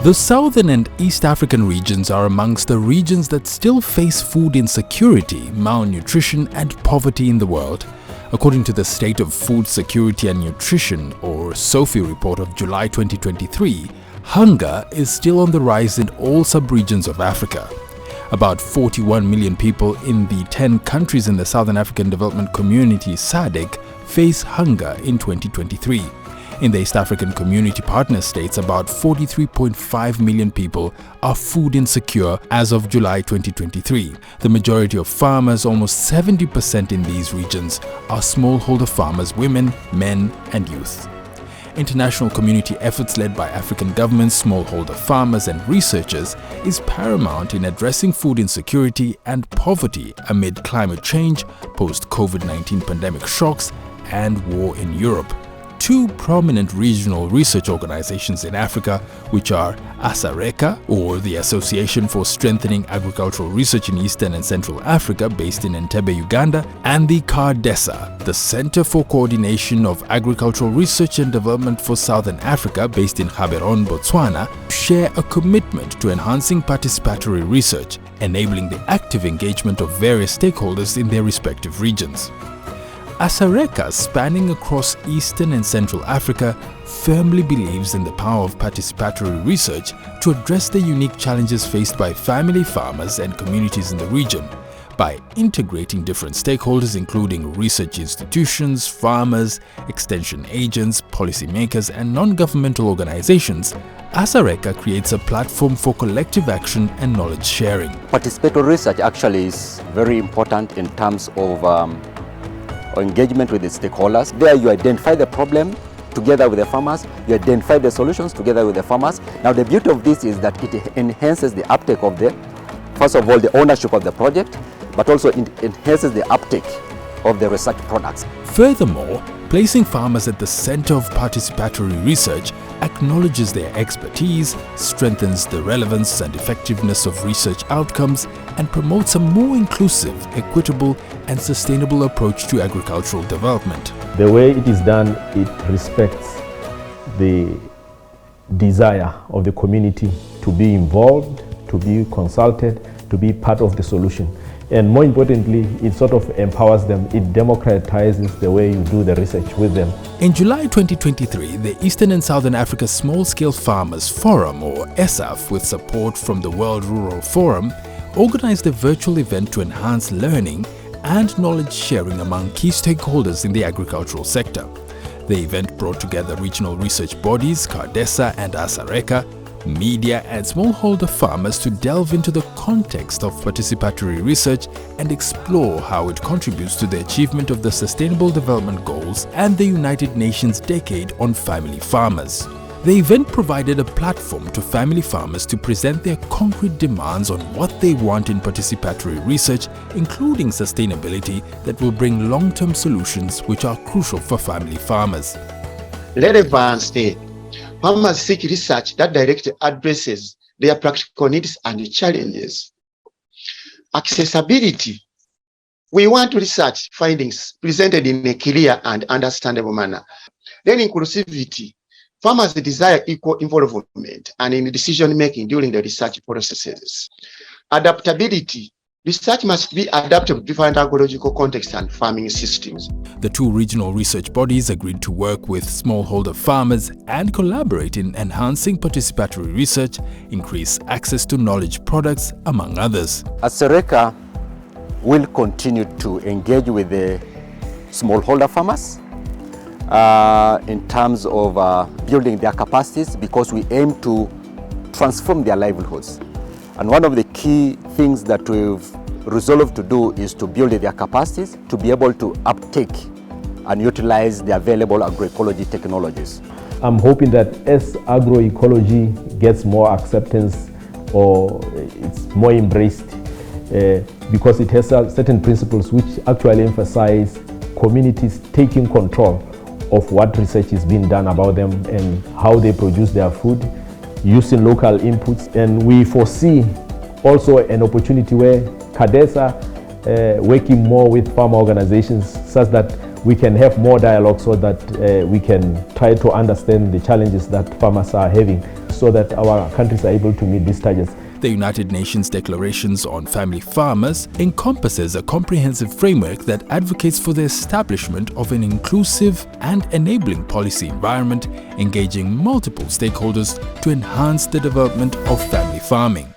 The Southern and East African regions are amongst the regions that still face food insecurity, malnutrition and poverty in the world. According to the State of Food Security and Nutrition or SOFI report of July 2023, hunger is still on the rise in all sub-regions of Africa. About 41 million people in the 10 countries in the Southern African Development Community (SADC) face hunger in 2023. In the East African Community Partner States, about 43.5 million people are food insecure as of July 2023. The majority of farmers, almost 70% in these regions, are smallholder farmers, women, men and youth. International community efforts led by African governments, smallholder farmers and researchers is paramount in addressing food insecurity and poverty amid climate change, post-COVID-19 pandemic shocks and war in Europe. Two prominent regional research organizations in Africa, which are ASARECA, or the Association for Strengthening Agricultural Research in Eastern and Central Africa, based in Entebbe, Uganda, and the CCARDESA, the Center for Coordination of Agricultural Research and Development for Southern Africa, based in Gaborone, Botswana, share a commitment to enhancing participatory research, enabling the active engagement of various stakeholders in their respective regions. ASARECA, spanning across Eastern and Central Africa, firmly believes in the power of participatory research to address the unique challenges faced by family farmers and communities in the region. By integrating different stakeholders including research institutions, farmers, extension agents, policymakers and non-governmental organizations, ASARECA creates a platform for collective action and knowledge sharing. Participatory research actually is very important in terms of engagement with the stakeholders. There you identify the problem together with the farmers, you identify the solutions together with the farmers. Now the beauty of this is that it enhances the uptake of first of all, the ownership of the project, but also it enhances the uptake of the research products. Furthermore, placing farmers at the center of participatory research acknowledges their expertise, strengthens the relevance and effectiveness of research outcomes, and promotes a more inclusive, equitable, and sustainable approach to agricultural development. The way it is done, it respects the desire of the community to be involved, to be consulted, to be part of the solution. And more importantly, it sort of empowers them, it democratizes the way you do the research with them. In July 2023, the Eastern and Southern Africa Small-Scale Farmers Forum, or Esaff, with support from the World Rural Forum, organized a virtual event to enhance learning and knowledge sharing among key stakeholders in the agricultural sector. The event brought together regional research bodies, CCARDESA and ASARECA, media and smallholder farmers to delve into the context of participatory research and explore how it contributes to the achievement of the Sustainable Development Goals and the United Nations Decade on Family Farmers. The event provided a platform to family farmers to present their concrete demands on what they want in participatory research, including sustainability that will bring long-term solutions which are crucial for family farmers. Relevance state. Farmers seek research that directly addresses their practical needs and challenges. Accessibility. We want research findings presented in a clear and understandable manner. Then inclusivity. Farmers desire equal involvement and in decision-making during the research processes. Adaptability. Research must be adapted to different agrological contexts and farming systems. The two regional research bodies agreed to work with smallholder farmers and collaborate in enhancing participatory research, increase access to knowledge products, among others. ASARECA will continue to engage with the smallholder farmers in terms of building their capacities, because we aim to transform their livelihoods. And one of the key things that we've resolved to do is to build their capacities to be able to uptake and utilize the available agroecology technologies. I'm hoping that as agroecology gets more acceptance or it's more embraced, because it has certain principles which actually emphasize communities taking control of what research is being done about them and how they produce their food, using local inputs. And we foresee also an opportunity where CCARDESA working more with farmer organizations such that we can have more dialogue so that we can try to understand the challenges that farmers are having so that our countries are able to meet these targets. The United Nations Declarations on Family Farmers encompasses a comprehensive framework that advocates for the establishment of an inclusive and enabling policy environment, engaging multiple stakeholders to enhance the development of family farming.